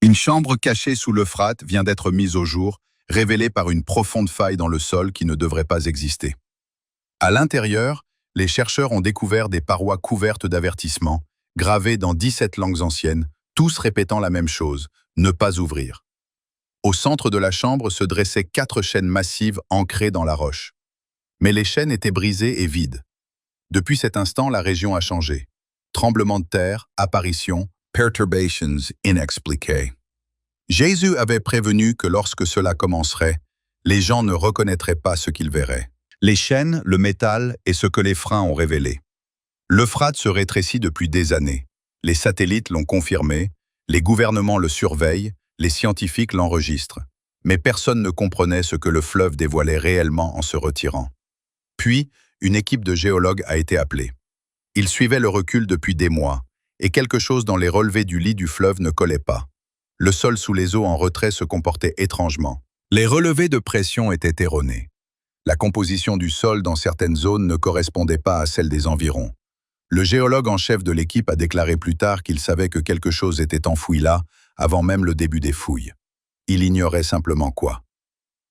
Une chambre cachée sous l'Euphrate vient d'être mise au jour, révélée par une profonde faille dans le sol qui ne devrait pas exister. À l'intérieur, les chercheurs ont découvert des parois couvertes d'avertissements, gravées dans 17 langues anciennes, tous répétant la même chose, ne pas ouvrir. Au centre de la chambre se dressaient 4 chaînes massives ancrées dans la roche. Mais les chaînes étaient brisées et vides. Depuis cet instant, la région a changé. Tremblement de terre, apparitions, perturbations inexpliquées. Jésus avait prévenu que lorsque cela commencerait, les gens ne reconnaîtraient pas ce qu'ils verraient. Les chaînes, le métal et ce que les freins ont révélé. L'Euphrate se rétrécit depuis des années. Les satellites l'ont confirmé, les gouvernements le surveillent, les scientifiques l'enregistrent. Mais personne ne comprenait ce que le fleuve dévoilait réellement en se retirant. Puis, une équipe de géologues a été appelée. Ils suivaient le recul depuis des mois, et quelque chose dans les relevés du lit du fleuve ne collait pas. Le sol sous les eaux en retrait se comportait étrangement. Les relevés de pression étaient erronés. La composition du sol dans certaines zones ne correspondait pas à celle des environs. Le géologue en chef de l'équipe a déclaré plus tard qu'il savait que quelque chose était enfoui là, avant même le début des fouilles. Il ignorait simplement quoi.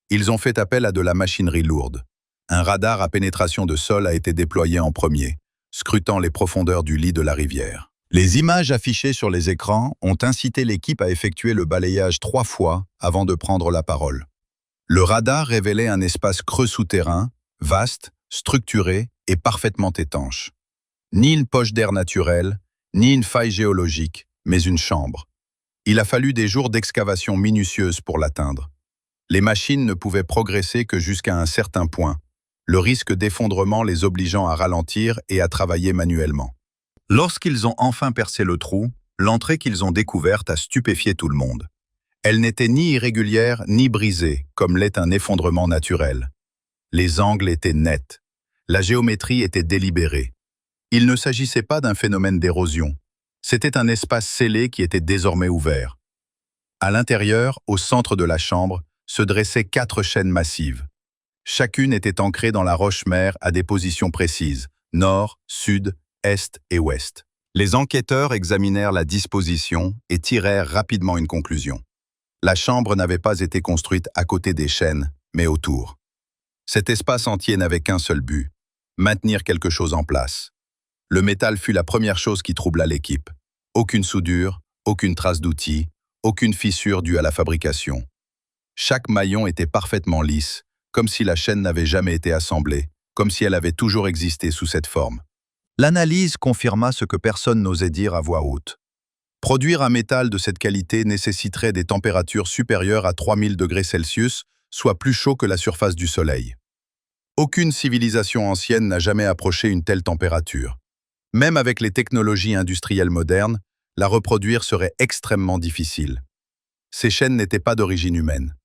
Ils ont fait appel à de la machinerie lourde. Un radar à pénétration de sol a été déployé en premier, scrutant les profondeurs du lit de la rivière. Les images affichées sur les écrans ont incité l'équipe à effectuer le balayage 3 fois avant de prendre la parole. Le radar révélait un espace creux souterrain, vaste, structuré et parfaitement étanche. Ni une poche d'air naturelle, ni une faille géologique, mais une chambre. Il a fallu des jours d'excavation minutieuse pour l'atteindre. Les machines ne pouvaient progresser que jusqu'à un certain point, le risque d'effondrement les obligeant à ralentir et à travailler manuellement. Lorsqu'ils ont enfin percé le trou, l'entrée qu'ils ont découverte a stupéfié tout le monde. Elle n'était ni irrégulière ni brisée, comme l'est un effondrement naturel. Les angles étaient nets. La géométrie était délibérée. Il ne s'agissait pas d'un phénomène d'érosion. C'était un espace scellé qui était désormais ouvert. À l'intérieur, au centre de la chambre, se dressaient 4 chaînes massives. Chacune était ancrée dans la roche-mère à des positions précises, nord, sud, est et ouest. Les enquêteurs examinèrent la disposition et tirèrent rapidement une conclusion. La chambre n'avait pas été construite à côté des chaînes, mais autour. Cet espace entier n'avait qu'un seul but, maintenir quelque chose en place. Le métal fut la première chose qui troubla l'équipe. Aucune soudure, aucune trace d'outil, aucune fissure due à la fabrication. Chaque maillon était parfaitement lisse, comme si la chaîne n'avait jamais été assemblée, comme si elle avait toujours existé sous cette forme. L'analyse confirma ce que personne n'osait dire à voix haute. Produire un métal de cette qualité nécessiterait des températures supérieures à 3000 degrés Celsius, soit plus chaud que la surface du Soleil. Aucune civilisation ancienne n'a jamais approché une telle température. Même avec les technologies industrielles modernes, la reproduire serait extrêmement difficile. Ces chaînes n'étaient pas d'origine humaine.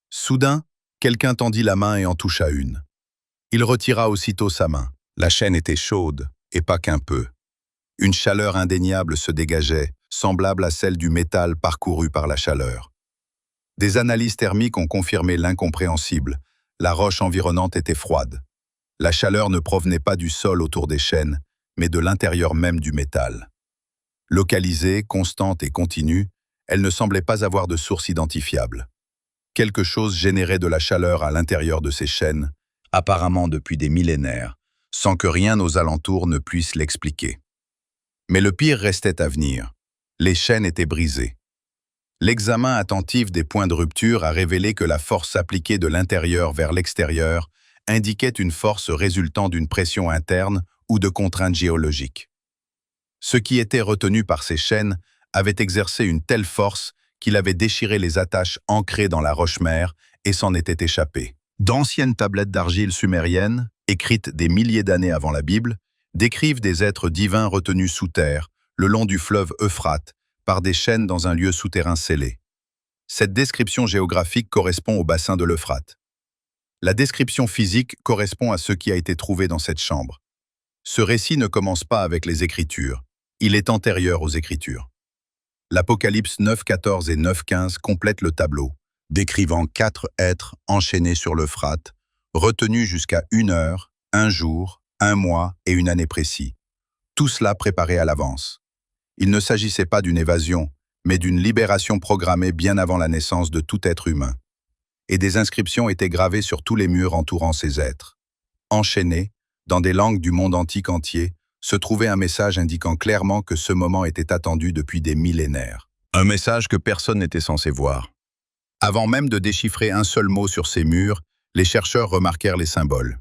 Soudain, quelqu'un tendit la main et en toucha une. Il retira aussitôt sa main. La chaîne était chaude, et pas qu'un peu. Une chaleur indéniable se dégageait, semblable à celle du métal parcouru par la chaleur. Des analyses thermiques ont confirmé l'incompréhensible. La roche environnante était froide. La chaleur ne provenait pas du sol autour des chaînes, mais de l'intérieur même du métal. Localisée, constante et continue, elle ne semblait pas avoir de source identifiable. Quelque chose générait de la chaleur à l'intérieur de ces chaînes, apparemment depuis des millénaires, sans que rien aux alentours ne puisse l'expliquer. Mais le pire restait à venir. Les chaînes étaient brisées. L'examen attentif des points de rupture a révélé que la force appliquée de l'intérieur vers l'extérieur indiquait une force résultant d'une pression interne ou de contraintes géologiques. Ce qui était retenu par ces chaînes avait exercé une telle force qu'il avait déchiré les attaches ancrées dans la roche-mère et s'en était échappé. D'anciennes tablettes d'argile sumériennes, écrites des milliers d'années avant la Bible, décrivent des êtres divins retenus sous terre, le long du fleuve Euphrate, par des chaînes dans un lieu souterrain scellé. Cette description géographique correspond au bassin de l'Euphrate. La description physique correspond à ce qui a été trouvé dans cette chambre. Ce récit ne commence pas avec les Écritures, il est antérieur aux Écritures. L'Apocalypse 9.14 et 9.15 complètent le tableau, décrivant 4 êtres enchaînés sur l'Euphrate, retenus jusqu'à 1 heure, 1 jour, 1 mois et 1 année précis. Tout cela préparé à l'avance. Il ne s'agissait pas d'une évasion, mais d'une libération programmée bien avant la naissance de tout être humain. Et des inscriptions étaient gravées sur tous les murs entourant ces êtres. Enchaînés, dans des langues du monde antique entier, se trouvait un message indiquant clairement que ce moment était attendu depuis des millénaires. Un message que personne n'était censé voir. Avant même de déchiffrer un seul mot sur ces murs, les chercheurs remarquèrent les symboles.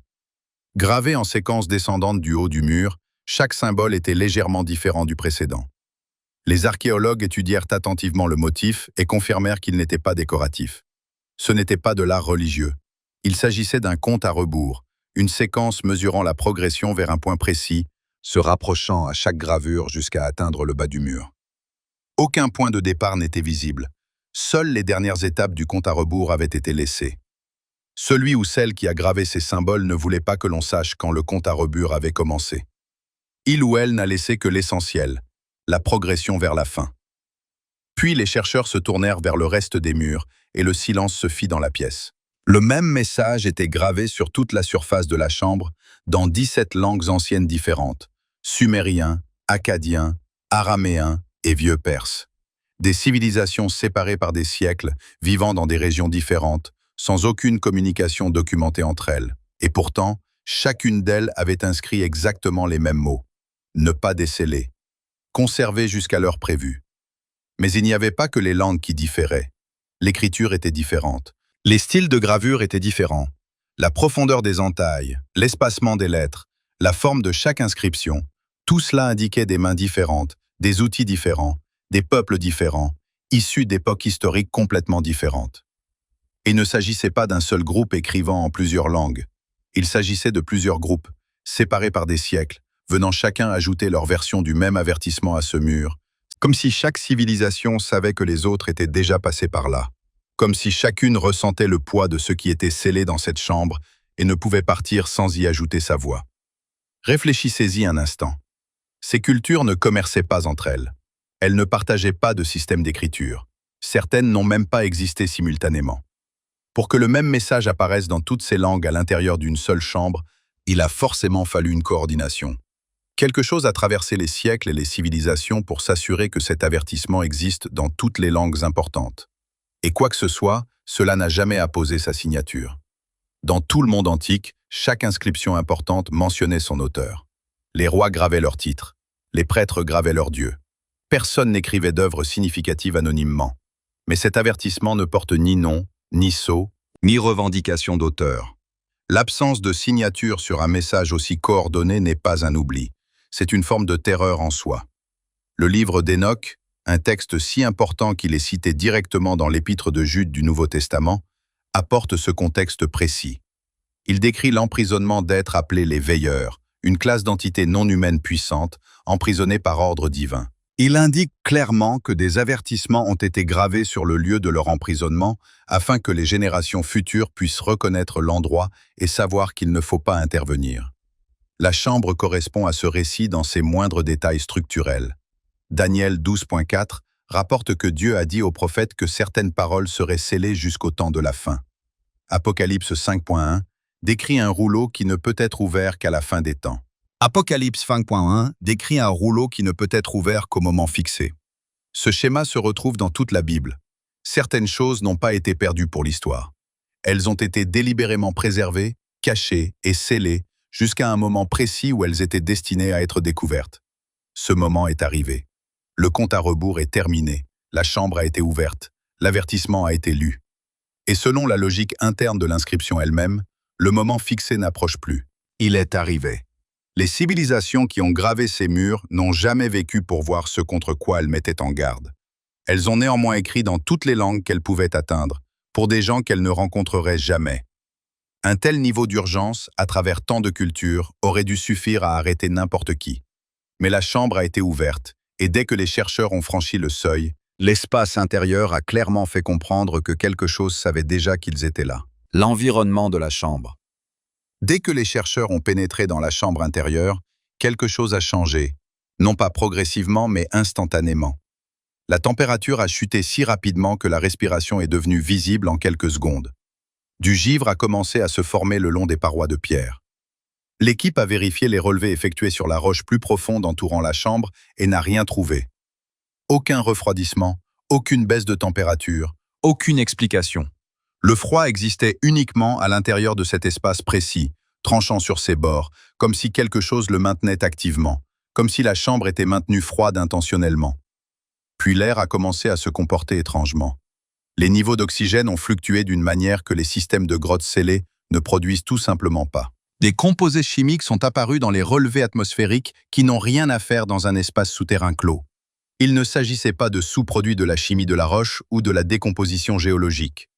Gravés en séquence descendante du haut du mur, chaque symbole était légèrement différent du précédent. Les archéologues étudièrent attentivement le motif et confirmèrent qu'il n'était pas décoratif. Ce n'était pas de l'art religieux. Il s'agissait d'un compte à rebours, une séquence mesurant la progression vers un point précis, se rapprochant à chaque gravure jusqu'à atteindre le bas du mur. Aucun point de départ n'était visible. Seules les dernières étapes du compte à rebours avaient été laissées. Celui ou celle qui a gravé ces symboles ne voulait pas que l'on sache quand le compte à rebours avait commencé. Il ou elle n'a laissé que l'essentiel, la progression vers la fin. Puis les chercheurs se tournèrent vers le reste des murs et le silence se fit dans la pièce. Le même message était gravé sur toute la surface de la chambre, dans 17 langues anciennes différentes, sumérien, akkadien, araméen et vieux perse. Des civilisations séparées par des siècles, vivant dans des régions différentes, sans aucune communication documentée entre elles. Et pourtant, chacune d'elles avait inscrit exactement les mêmes mots. Ne pas déceler. Conserver jusqu'à l'heure prévue. Mais il n'y avait pas que les langues qui différaient. L'écriture était différente. Les styles de gravure étaient différents. La profondeur des entailles, l'espacement des lettres, la forme de chaque inscription, tout cela indiquait des mains différentes, des outils différents, des peuples différents, issus d'époques historiques complètement différentes. Il ne s'agissait pas d'un seul groupe écrivant en plusieurs langues. Il s'agissait de plusieurs groupes, séparés par des siècles, venant chacun ajouter leur version du même avertissement à ce mur, comme si chaque civilisation savait que les autres étaient déjà passés par là, comme si chacune ressentait le poids de ce qui était scellé dans cette chambre et ne pouvait partir sans y ajouter sa voix. Réfléchissez-y un instant. Ces cultures ne commerçaient pas entre elles. Elles ne partageaient pas de système d'écriture. Certaines n'ont même pas existé simultanément. Pour que le même message apparaisse dans toutes ces langues à l'intérieur d'une seule chambre, il a forcément fallu une coordination. Quelque chose a traversé les siècles et les civilisations pour s'assurer que cet avertissement existe dans toutes les langues importantes. Et quoi que ce soit, cela n'a jamais apposé sa signature. Dans tout le monde antique, chaque inscription importante mentionnait son auteur. Les rois gravaient leurs titres, les prêtres gravaient leurs dieux. Personne n'écrivait d'œuvres significatives anonymement. Mais cet avertissement ne porte ni nom, ni sceau, ni revendication d'auteur. L'absence de signature sur un message aussi coordonné n'est pas un oubli. C'est une forme de terreur en soi. Le livre d'Hénoch, un texte si important qu'il est cité directement dans l'épître de Jude du Nouveau Testament, apporte ce contexte précis. Il décrit l'emprisonnement d'êtres appelés les veilleurs, une classe d'entités non humaines puissantes, emprisonnées par ordre divin. Il indique clairement que des avertissements ont été gravés sur le lieu de leur emprisonnement afin que les générations futures puissent reconnaître l'endroit et savoir qu'il ne faut pas intervenir. La chambre correspond à ce récit dans ses moindres détails structurels. Daniel 12.4 rapporte que Dieu a dit au prophète que certaines paroles seraient scellées jusqu'au temps de la fin. Apocalypse 5.1 décrit un rouleau qui ne peut être ouvert qu'à la fin des temps. Apocalypse 5.1 décrit un rouleau qui ne peut être ouvert qu'au moment fixé. Ce schéma se retrouve dans toute la Bible. Certaines choses n'ont pas été perdues pour l'histoire. Elles ont été délibérément préservées, cachées et scellées jusqu'à un moment précis où elles étaient destinées à être découvertes. Ce moment est arrivé. Le compte à rebours est terminé. La chambre a été ouverte. L'avertissement a été lu. Et selon la logique interne de l'inscription elle-même, le moment fixé n'approche plus. Il est arrivé. Les civilisations qui ont gravé ces murs n'ont jamais vécu pour voir ce contre quoi elles mettaient en garde. Elles ont néanmoins écrit dans toutes les langues qu'elles pouvaient atteindre, pour des gens qu'elles ne rencontreraient jamais. Un tel niveau d'urgence, à travers tant de cultures, aurait dû suffire à arrêter n'importe qui. Mais la chambre a été ouverte, et dès que les chercheurs ont franchi le seuil, l'espace intérieur a clairement fait comprendre que quelque chose savait déjà qu'ils étaient là. L'environnement de la chambre. Dès que les chercheurs ont pénétré dans la chambre intérieure, quelque chose a changé, non pas progressivement mais instantanément. La température a chuté si rapidement que la respiration est devenue visible en quelques secondes. Du givre a commencé à se former le long des parois de pierre. L'équipe a vérifié les relevés effectués sur la roche plus profonde entourant la chambre et n'a rien trouvé. Aucun refroidissement, Aucune baisse de température, aucune explication. Le froid existait uniquement à l'intérieur de cet espace précis, tranchant sur ses bords, comme si quelque chose le maintenait activement, comme si la chambre était maintenue froide intentionnellement. Puis l'air a commencé à se comporter étrangement. Les niveaux d'oxygène ont fluctué d'une manière que les systèmes de grottes scellées ne produisent tout simplement pas. Des composés chimiques sont apparus dans les relevés atmosphériques qui n'ont rien à faire dans un espace souterrain clos. Il ne s'agissait pas de sous-produits de la chimie de la roche ou de la décomposition géologique.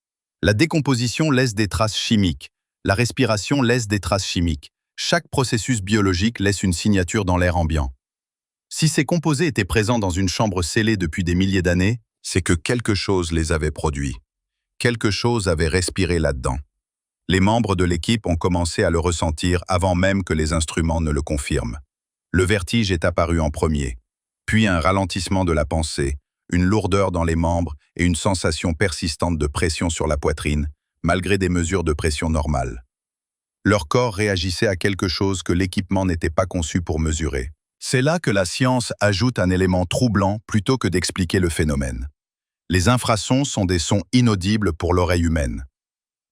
La décomposition laisse des traces chimiques. La respiration laisse des traces chimiques. Chaque processus biologique laisse une signature dans l'air ambiant. Si ces composés étaient présents dans une chambre scellée depuis des milliers d'années, c'est que quelque chose les avait produits. Quelque chose avait respiré là-dedans. Les membres de l'équipe ont commencé à le ressentir avant même que les instruments ne le confirment. Le vertige est apparu en premier, puis un ralentissement de la pensée, une lourdeur dans les membres et une sensation persistante de pression sur la poitrine, malgré des mesures de pression normales. Leur corps réagissait à quelque chose que l'équipement n'était pas conçu pour mesurer. C'est là que la science ajoute un élément troublant plutôt que d'expliquer le phénomène. Les infrasons sont des sons inaudibles pour l'oreille humaine.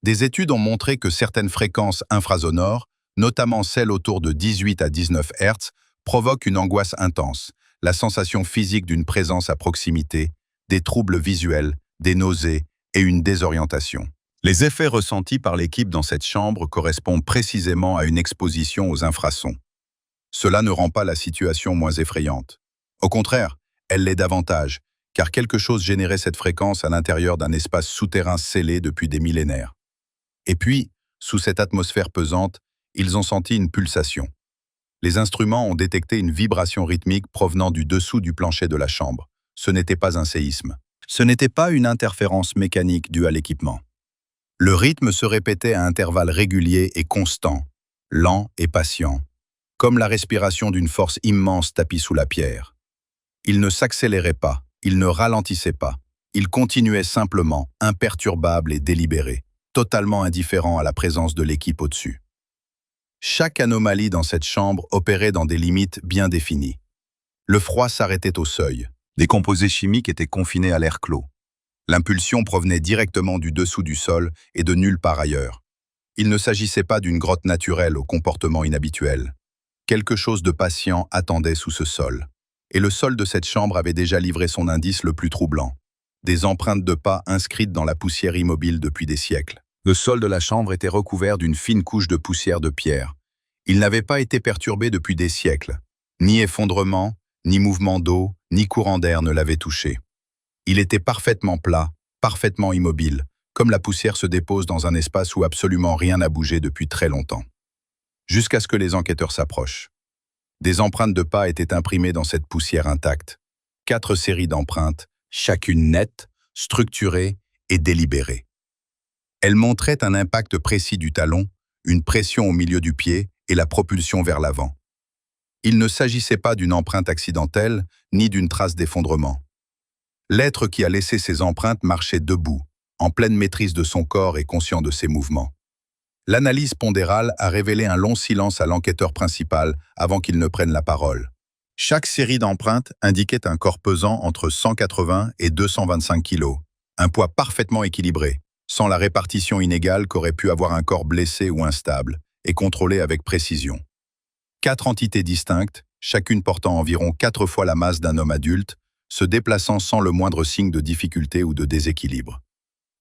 Des études ont montré que certaines fréquences infrasonores, notamment celles autour de 18 à 19 Hz, provoquent une angoisse intense, la sensation physique d'une présence à proximité, des troubles visuels, des nausées et une désorientation. Les effets ressentis par l'équipe dans cette chambre correspondent précisément à une exposition aux infrasons. Cela ne rend pas la situation moins effrayante. Au contraire, elle l'est davantage, car quelque chose générait cette fréquence à l'intérieur d'un espace souterrain scellé depuis des millénaires. Et puis, sous cette atmosphère pesante, ils ont senti une pulsation. Les instruments ont détecté une vibration rythmique provenant du dessous du plancher de la chambre. Ce n'était pas un séisme. Ce n'était pas une interférence mécanique due à l'équipement. Le rythme se répétait à intervalles réguliers et constants, lents et patients, comme la respiration d'une force immense tapie sous la pierre. Il ne s'accélérait pas, il ne ralentissait pas. Il continuait simplement, imperturbable et délibéré, totalement indifférent à la présence de l'équipe au-dessus. Chaque anomalie dans cette chambre opérait dans des limites bien définies. Le froid s'arrêtait au seuil. Des composés chimiques étaient confinés à l'air clos. L'impulsion provenait directement du dessous du sol et de nulle part ailleurs. Il ne s'agissait pas d'une grotte naturelle au comportement inhabituel. Quelque chose de patient attendait sous ce sol. Et le sol de cette chambre avait déjà livré son indice le plus troublant. Des empreintes de pas inscrites dans la poussière immobile depuis des siècles. Le sol de la chambre était recouvert d'une fine couche de poussière de pierre. Il n'avait pas été perturbé depuis des siècles. Ni effondrement, ni mouvement d'eau, ni courant d'air ne l'avaient touché. Il était parfaitement plat, parfaitement immobile, comme la poussière se dépose dans un espace où absolument rien n'a bougé depuis très longtemps. Jusqu'à ce que les enquêteurs s'approchent. Des empreintes de pas étaient imprimées dans cette poussière intacte. 4 séries d'empreintes, chacune nette, structurée et délibérée. Elles montraient un impact précis du talon, une pression au milieu du pied et la propulsion vers l'avant. Il ne s'agissait pas d'une empreinte accidentelle, ni d'une trace d'effondrement. L'être qui a laissé ces empreintes marchait debout, en pleine maîtrise de son corps et conscient de ses mouvements. L'analyse pondérale a révélé un long silence à l'enquêteur principal avant qu'il ne prenne la parole. Chaque série d'empreintes indiquait un corps pesant entre 180 et 225 kg, un poids parfaitement équilibré, sans la répartition inégale qu'aurait pu avoir un corps blessé ou instable, et contrôlé avec précision. 4 entités distinctes, chacune portant environ 4 fois la masse d'un homme adulte, se déplaçant sans le moindre signe de difficulté ou de déséquilibre.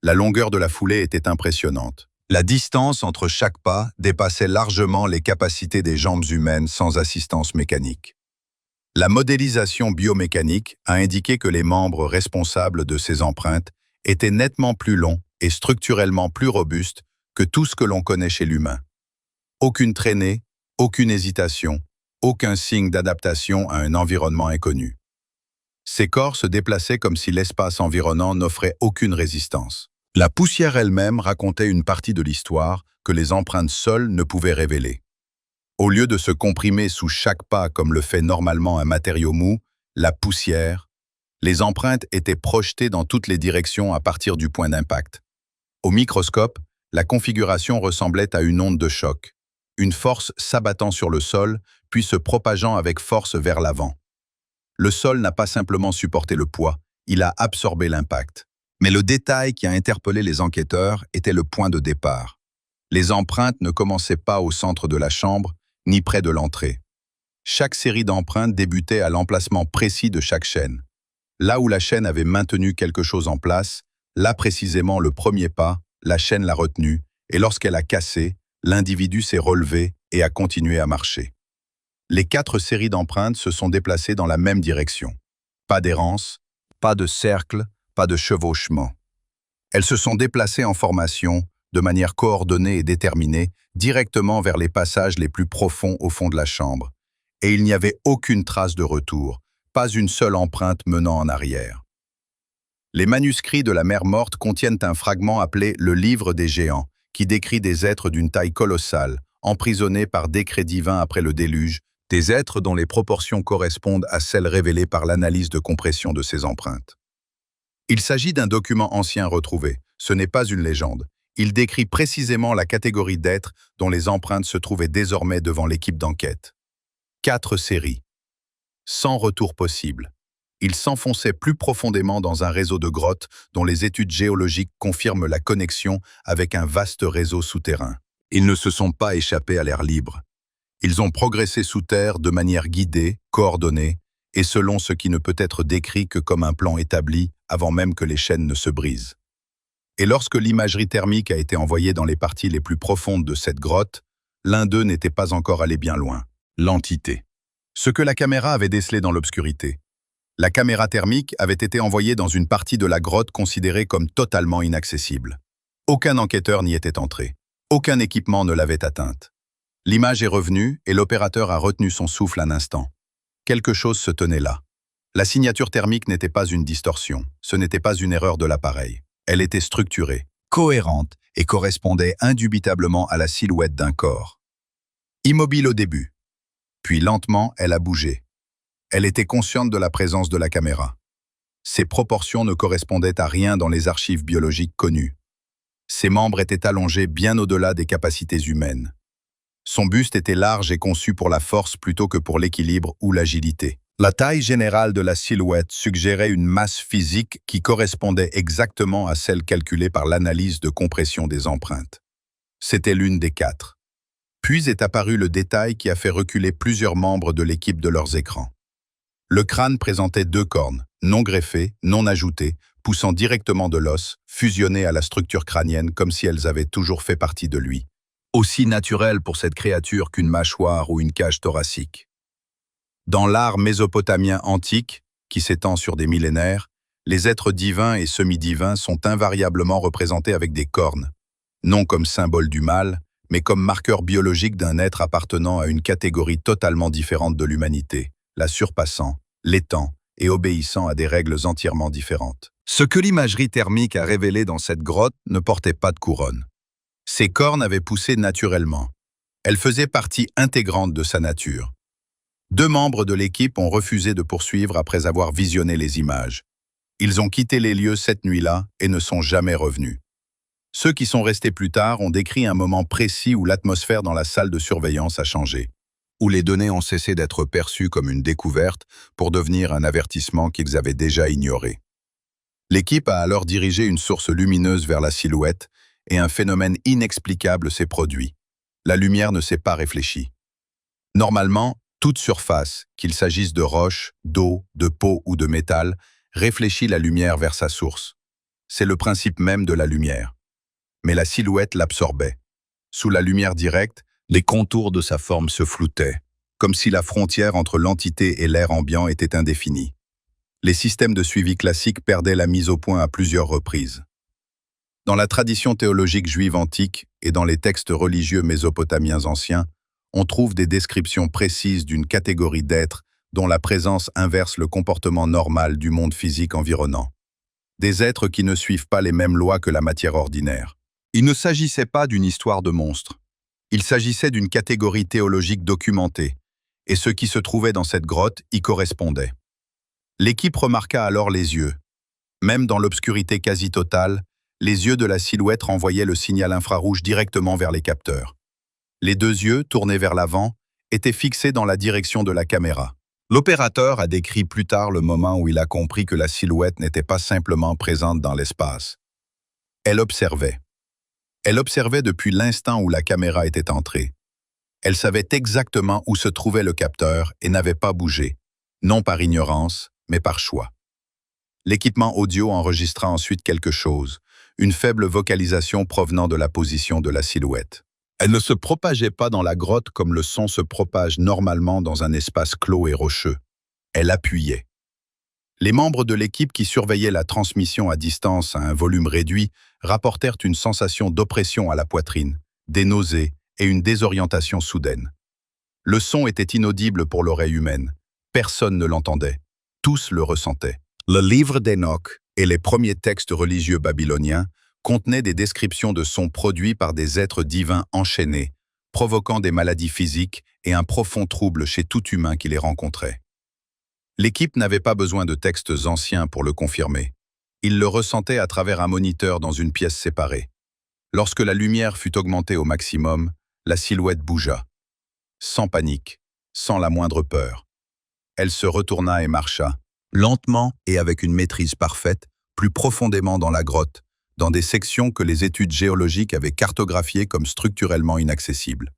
La longueur de la foulée était impressionnante. La distance entre chaque pas dépassait largement les capacités des jambes humaines sans assistance mécanique. La modélisation biomécanique a indiqué que les membres responsables de ces empreintes étaient nettement plus longs et structurellement plus robustes que tout ce que l'on connaît chez l'humain. Aucune traînée, aucune hésitation, aucun signe d'adaptation à un environnement inconnu. Ces corps se déplaçaient comme si l'espace environnant n'offrait aucune résistance. La poussière elle-même racontait une partie de l'histoire que les empreintes seules ne pouvaient révéler. Au lieu de se comprimer sous chaque pas comme le fait normalement un matériau mou, la poussière, les empreintes étaient projetées dans toutes les directions à partir du point d'impact. Au microscope, la configuration ressemblait à une onde de choc, une force s'abattant sur le sol, puis se propageant avec force vers l'avant. Le sol n'a pas simplement supporté le poids, il a absorbé l'impact. Mais le détail qui a interpellé les enquêteurs était le point de départ. Les empreintes ne commençaient pas au centre de la chambre, ni près de l'entrée. Chaque série d'empreintes débutait à l'emplacement précis de chaque chaîne. Là où la chaîne avait maintenu quelque chose en place, là précisément le premier pas, la chaîne l'a retenu, et lorsqu'elle a cassé, l'individu s'est relevé et a continué à marcher. Les 4 séries d'empreintes se sont déplacées dans la même direction. Pas d'errance, pas de cercle, pas de chevauchement. Elles se sont déplacées en formation, de manière coordonnée et déterminée, directement vers les passages les plus profonds au fond de la chambre. Et il n'y avait aucune trace de retour, pas une seule empreinte menant en arrière. Les manuscrits de la mer morte contiennent un fragment appelé « Le livre des géants », qui décrit des êtres d'une taille colossale, emprisonnés par décret divin après le déluge, des êtres dont les proportions correspondent à celles révélées par l'analyse de compression de ces empreintes. Il s'agit d'un document ancien retrouvé, ce n'est pas une légende. Il décrit précisément la catégorie d'êtres dont les empreintes se trouvaient désormais devant l'équipe d'enquête. 4 séries. Sans retour possible. Il s'enfonçait plus profondément dans un réseau de grottes dont les études géologiques confirment la connexion avec un vaste réseau souterrain. Ils ne se sont pas échappés à l'air libre. Ils ont progressé sous terre de manière guidée, coordonnée, et selon ce qui ne peut être décrit que comme un plan établi avant même que les chaînes ne se brisent. Et lorsque l'imagerie thermique a été envoyée dans les parties les plus profondes de cette grotte, l'un d'eux n'était pas encore allé bien loin. L'entité. Ce que la caméra avait décelé dans l'obscurité. La caméra thermique avait été envoyée dans une partie de la grotte considérée comme totalement inaccessible. Aucun enquêteur n'y était entré. Aucun équipement ne l'avait atteinte. L'image est revenue et l'opérateur a retenu son souffle un instant. Quelque chose se tenait là. La signature thermique n'était pas une distorsion. Ce n'était pas une erreur de l'appareil. Elle était structurée, cohérente et correspondait indubitablement à la silhouette d'un corps. Immobile au début. Puis lentement, elle a bougé. Elle était consciente de la présence de la caméra. Ses proportions ne correspondaient à rien dans les archives biologiques connues. Ses membres étaient allongés bien au-delà des capacités humaines. Son buste était large et conçu pour la force plutôt que pour l'équilibre ou l'agilité. La taille générale de la silhouette suggérait une masse physique qui correspondait exactement à celle calculée par l'analyse de compression des empreintes. C'était l'une des 4. Puis est apparu le détail qui a fait reculer plusieurs membres de l'équipe de leurs écrans. Le crâne présentait 2 cornes, non greffées, non ajoutées, poussant directement de l'os, fusionnées à la structure crânienne comme si elles avaient toujours fait partie de lui. Aussi naturel pour cette créature qu'une mâchoire ou une cage thoracique. Dans l'art mésopotamien antique, qui s'étend sur des millénaires, les êtres divins et semi-divins sont invariablement représentés avec des cornes, non comme symbole du mal, mais comme marqueur biologique d'un être appartenant à une catégorie totalement différente de l'humanité, la surpassant, l'étant et obéissant à des règles entièrement différentes. Ce que l'imagerie thermique a révélé dans cette grotte ne portait pas de couronne. Ses cornes avaient poussé naturellement. Elles faisaient partie intégrante de sa nature. 2 membres de l'équipe ont refusé de poursuivre après avoir visionné les images. Ils ont quitté les lieux cette nuit-là et ne sont jamais revenus. Ceux qui sont restés plus tard ont décrit un moment précis où l'atmosphère dans la salle de surveillance a changé, où les données ont cessé d'être perçues comme une découverte pour devenir un avertissement qu'ils avaient déjà ignoré. L'équipe a alors dirigé une source lumineuse vers la silhouette et un phénomène inexplicable s'est produit. La lumière ne s'est pas réfléchie. Normalement, toute surface, qu'il s'agisse de roche, d'eau, de peau ou de métal, réfléchit la lumière vers sa source. C'est le principe même de la lumière. Mais la silhouette l'absorbait. Sous la lumière directe, les contours de sa forme se floutaient, comme si la frontière entre l'entité et l'air ambiant était indéfinie. Les systèmes de suivi classiques perdaient la mise au point à plusieurs reprises. Dans la tradition théologique juive antique et dans les textes religieux mésopotamiens anciens, on trouve des descriptions précises d'une catégorie d'êtres dont la présence inverse le comportement normal du monde physique environnant. Des êtres qui ne suivent pas les mêmes lois que la matière ordinaire. Il ne s'agissait pas d'une histoire de monstres. Il s'agissait d'une catégorie théologique documentée, et ce qui se trouvait dans cette grotte y correspondait. L'équipe remarqua alors les yeux. Même dans l'obscurité quasi totale, les yeux de la silhouette renvoyaient le signal infrarouge directement vers les capteurs. Les 2 yeux, tournés vers l'avant, étaient fixés dans la direction de la caméra. L'opérateur a décrit plus tard le moment où il a compris que la silhouette n'était pas simplement présente dans l'espace. Elle observait. Elle observait depuis l'instant où la caméra était entrée. Elle savait exactement où se trouvait le capteur et n'avait pas bougé, non par ignorance, mais par choix. L'équipement audio enregistra ensuite quelque chose, une faible vocalisation provenant de la position de la silhouette. Elle ne se propageait pas dans la grotte comme le son se propage normalement dans un espace clos et rocheux. Elle appuyait. Les membres de l'équipe qui surveillaient la transmission à distance à un volume réduit rapportèrent une sensation d'oppression à la poitrine, des nausées et une désorientation soudaine. Le son était inaudible pour l'oreille humaine. Personne ne l'entendait. Tous le ressentaient. Le livre d'Enoch et les premiers textes religieux babyloniens contenaient des descriptions de sons produits par des êtres divins enchaînés, provoquant des maladies physiques et un profond trouble chez tout humain qui les rencontrait. L'équipe n'avait pas besoin de textes anciens pour le confirmer. Ils le ressentaient à travers un moniteur dans une pièce séparée. Lorsque la lumière fut augmentée au maximum, la silhouette bougea. Sans panique, sans la moindre peur. Elle se retourna et marcha, lentement et avec une maîtrise parfaite, plus profondément dans la grotte, dans des sections que les études géologiques avaient cartographiées comme structurellement inaccessibles.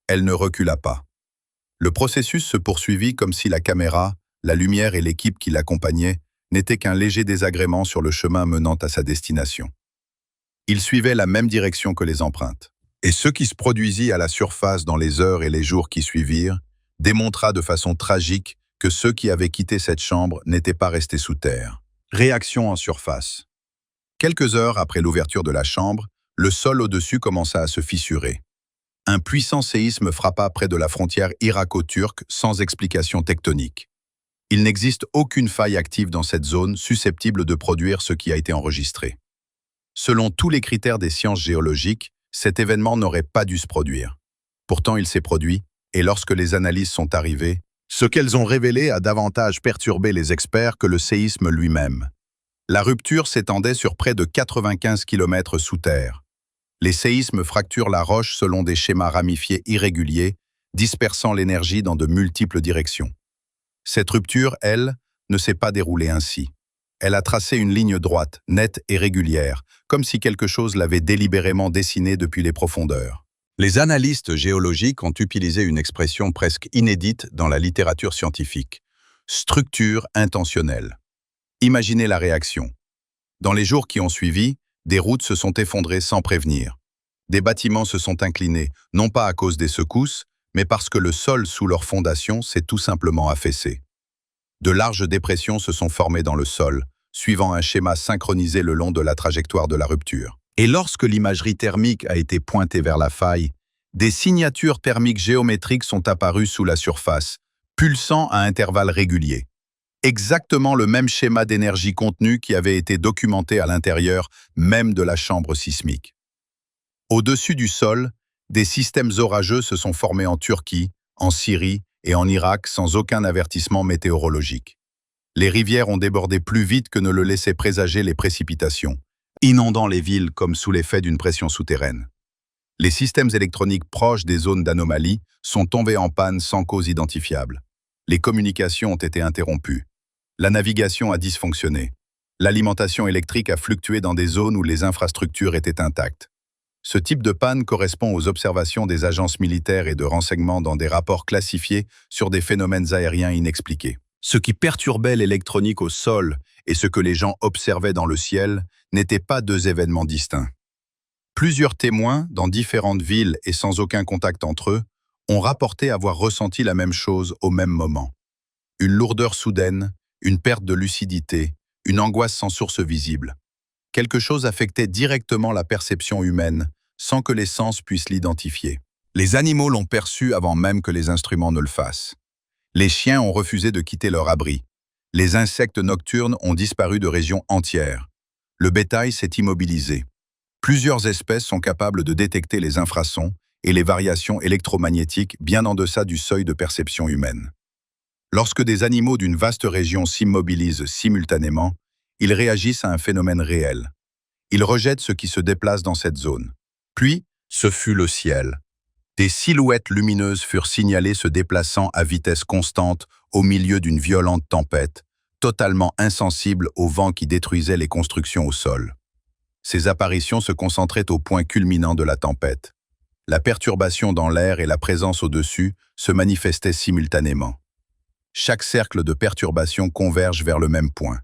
Elle ne recula pas. Le processus se poursuivit comme si la caméra, la lumière et l'équipe qui l'accompagnaient n'étaient qu'un léger désagrément sur le chemin menant à sa destination. Il suivait la même direction que les empreintes. Et ce qui se produisit à la surface dans les heures et les jours qui suivirent démontra de façon tragique que ceux qui avaient quitté cette chambre n'étaient pas restés sous terre. Réaction en surface. Quelques heures après l'ouverture de la chambre, le sol au-dessus commença à se fissurer. Un puissant séisme frappa près de la frontière irako-turque sans explication tectonique. Il n'existe aucune faille active dans cette zone susceptible de produire ce qui a été enregistré. Selon tous les critères des sciences géologiques, cet événement n'aurait pas dû se produire. Pourtant, il s'est produit, et lorsque les analyses sont arrivées, ce qu'elles ont révélé a davantage perturbé les experts que le séisme lui-même. La rupture s'étendait sur près de 95 km sous terre. Les séismes fracturent la roche selon des schémas ramifiés irréguliers, dispersant l'énergie dans de multiples directions. Cette rupture, elle, ne s'est pas déroulée ainsi. Elle a tracé une ligne droite, nette et régulière, comme si quelque chose l'avait délibérément dessinée depuis les profondeurs. Les analystes géologiques ont utilisé une expression presque inédite dans la littérature scientifique. Structure intentionnelle. Imaginez la réaction. Dans les jours qui ont suivi, des routes se sont effondrées sans prévenir. Des bâtiments se sont inclinés, non pas à cause des secousses, mais parce que le sol sous leur fondation s'est tout simplement affaissé. De larges dépressions se sont formées dans le sol, suivant un schéma synchronisé le long de la trajectoire de la rupture. Et lorsque l'imagerie thermique a été pointée vers la faille, des signatures thermiques géométriques sont apparues sous la surface, pulsant à intervalles réguliers. Exactement le même schéma d'énergie contenue qui avait été documenté à l'intérieur même de la chambre sismique. Au-dessus du sol, des systèmes orageux se sont formés en Turquie, en Syrie et en Irak sans aucun avertissement météorologique. Les rivières ont débordé plus vite que ne le laissaient présager les précipitations, inondant les villes comme sous l'effet d'une pression souterraine. Les systèmes électroniques proches des zones d'anomalie sont tombés en panne sans cause identifiable. Les communications ont été interrompues. La navigation a dysfonctionné. L'alimentation électrique a fluctué dans des zones où les infrastructures étaient intactes. Ce type de panne correspond aux observations des agences militaires et de renseignement dans des rapports classifiés sur des phénomènes aériens inexpliqués. Ce qui perturbait l'électronique au sol et ce que les gens observaient dans le ciel n'étaient pas deux événements distincts. Plusieurs témoins, dans différentes villes et sans aucun contact entre eux, ont rapporté avoir ressenti la même chose au même moment. Une lourdeur soudaine, une perte de lucidité, une angoisse sans source visible. Quelque chose affectait directement la perception humaine, sans que les sens puissent l'identifier. Les animaux l'ont perçu avant même que les instruments ne le fassent. Les chiens ont refusé de quitter leur abri. Les insectes nocturnes ont disparu de régions entières. Le bétail s'est immobilisé. Plusieurs espèces sont capables de détecter les infrasons et les variations électromagnétiques bien en deçà du seuil de perception humaine. Lorsque des animaux d'une vaste région s'immobilisent simultanément, ils réagissent à un phénomène réel. Ils rejettent ce qui se déplace dans cette zone. Puis, ce fut le ciel. Des silhouettes lumineuses furent signalées se déplaçant à vitesse constante au milieu d'une violente tempête, totalement insensible au vent qui détruisait les constructions au sol. Ces apparitions se concentraient au point culminant de la tempête. La perturbation dans l'air et la présence au-dessus se manifestaient simultanément. Chaque cercle de perturbation converge vers le même point.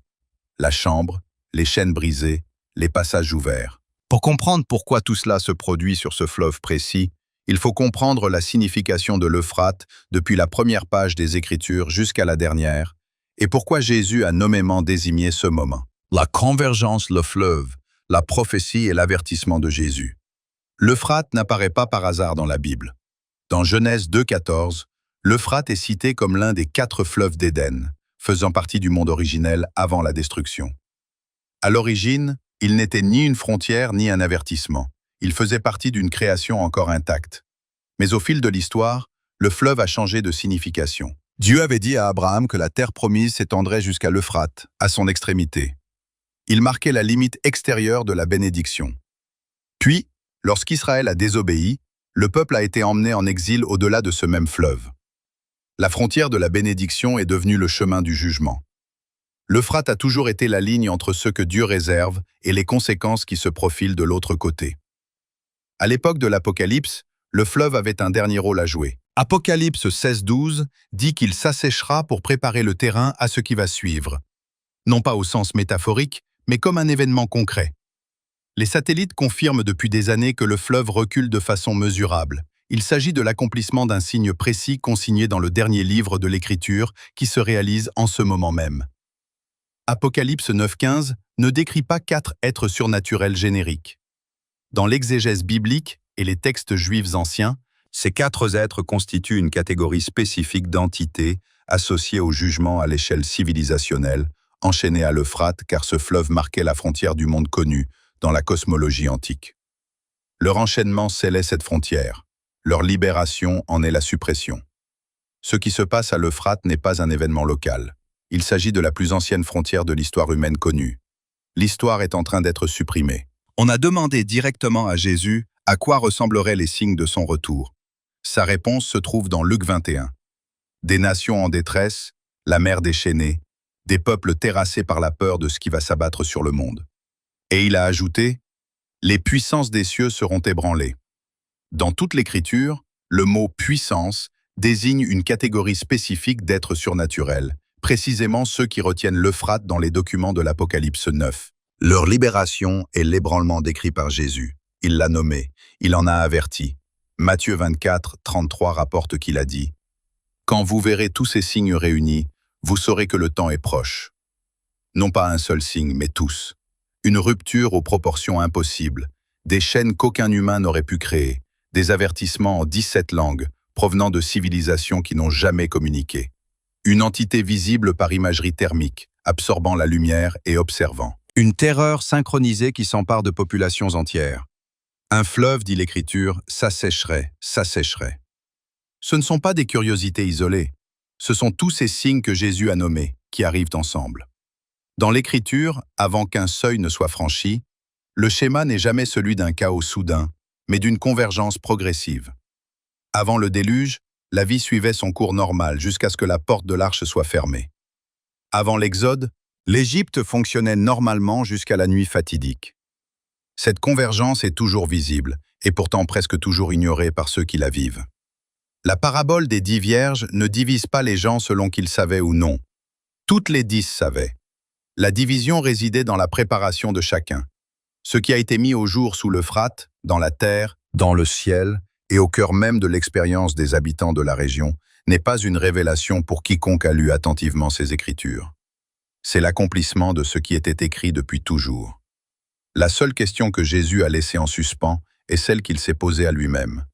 La chambre, les chaînes brisées, les passages ouverts. Pour comprendre pourquoi tout cela se produit sur ce fleuve précis, il faut comprendre la signification de l'Euphrate depuis la première page des Écritures jusqu'à la dernière, et pourquoi Jésus a nommément désigné ce moment. La convergence, le fleuve, la prophétie et l'avertissement de Jésus. L'Euphrate n'apparaît pas par hasard dans la Bible. Dans Genèse 2,14, l'Euphrate est cité comme l'un des 4 fleuves d'Éden, faisant partie du monde originel avant la destruction. À l'origine, il n'était ni une frontière ni un avertissement. Il faisait partie d'une création encore intacte. Mais au fil de l'histoire, le fleuve a changé de signification. Dieu avait dit à Abraham que la terre promise s'étendrait jusqu'à l'Euphrate, à son extrémité. Il marquait la limite extérieure de la bénédiction. Puis, lorsqu'Israël a désobéi, le peuple a été emmené en exil au-delà de ce même fleuve. La frontière de la bénédiction est devenue le chemin du jugement. L'Euphrate a toujours été la ligne entre ce que Dieu réserve et les conséquences qui se profilent de l'autre côté. À l'époque de l'Apocalypse, le fleuve avait un dernier rôle à jouer. Apocalypse 16:12 dit qu'il s'asséchera pour préparer le terrain à ce qui va suivre. Non pas au sens métaphorique, mais comme un événement concret. Les satellites confirment depuis des années que le fleuve recule de façon mesurable. Il s'agit de l'accomplissement d'un signe précis consigné dans le dernier livre de l'Écriture qui se réalise en ce moment même. Apocalypse 9:15 ne décrit pas 4 êtres surnaturels génériques. Dans l'exégèse biblique et les textes juifs anciens, ces 4 êtres constituent une catégorie spécifique d'entités associées au jugement à l'échelle civilisationnelle, enchaînée à l'Euphrate car ce fleuve marquait la frontière du monde connu dans la cosmologie antique. Leur enchaînement scellait cette frontière. Leur libération en est la suppression. Ce qui se passe à l'Euphrate n'est pas un événement local. Il s'agit de la plus ancienne frontière de l'histoire humaine connue. L'histoire est en train d'être supprimée. On a demandé directement à Jésus à quoi ressembleraient les signes de son retour. Sa réponse se trouve dans Luc 21. Des nations en détresse, la mer déchaînée, des peuples terrassés par la peur de ce qui va s'abattre sur le monde. Et il a ajouté, « Les puissances des cieux seront ébranlées ». Dans toute l'Écriture, le mot « puissance » désigne une catégorie spécifique d'êtres surnaturels, précisément ceux qui retiennent l'Euphrate dans les documents de l'Apocalypse 9. Leur libération est l'ébranlement décrit par Jésus. Il l'a nommé, il en a averti. Matthieu 24, 33 rapporte qu'il a dit « Quand vous verrez tous ces signes réunis, vous saurez que le temps est proche. » Non pas un seul signe, mais tous. Une rupture aux proportions impossibles, des chaînes qu'aucun humain n'aurait pu créer, des avertissements en 17 langues, provenant de civilisations qui n'ont jamais communiqué. Une entité visible par imagerie thermique, absorbant la lumière et observant. Une terreur synchronisée qui s'empare de populations entières. Un fleuve, dit l'Écriture, s'assécherait, s'assécherait. Ce ne sont pas des curiosités isolées. Ce sont tous ces signes que Jésus a nommés, qui arrivent ensemble. Dans l'Écriture, avant qu'un seuil ne soit franchi, le schéma n'est jamais celui d'un chaos soudain, mais d'une convergence progressive. Avant le déluge, la vie suivait son cours normal jusqu'à ce que la porte de l'arche soit fermée. Avant l'Exode, l'Égypte fonctionnait normalement jusqu'à la nuit fatidique. Cette convergence est toujours visible, et pourtant presque toujours ignorée par ceux qui la vivent. La parabole des 10 vierges ne divise pas les gens selon qu'ils savaient ou non. Toutes les 10 savaient. La division résidait dans la préparation de chacun. Ce qui a été mis au jour sous l'Euphrate, dans la terre, dans le ciel, et au cœur même de l'expérience des habitants de la région, n'est pas une révélation pour quiconque a lu attentivement ces Écritures. C'est l'accomplissement de ce qui était écrit depuis toujours. La seule question que Jésus a laissée en suspens est celle qu'il s'est posée à lui-même.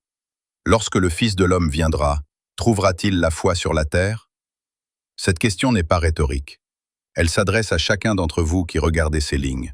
Lorsque le Fils de l'homme viendra, trouvera-t-il la foi sur la terre? Cette question n'est pas rhétorique. Elle s'adresse à chacun d'entre vous qui regardez ces lignes.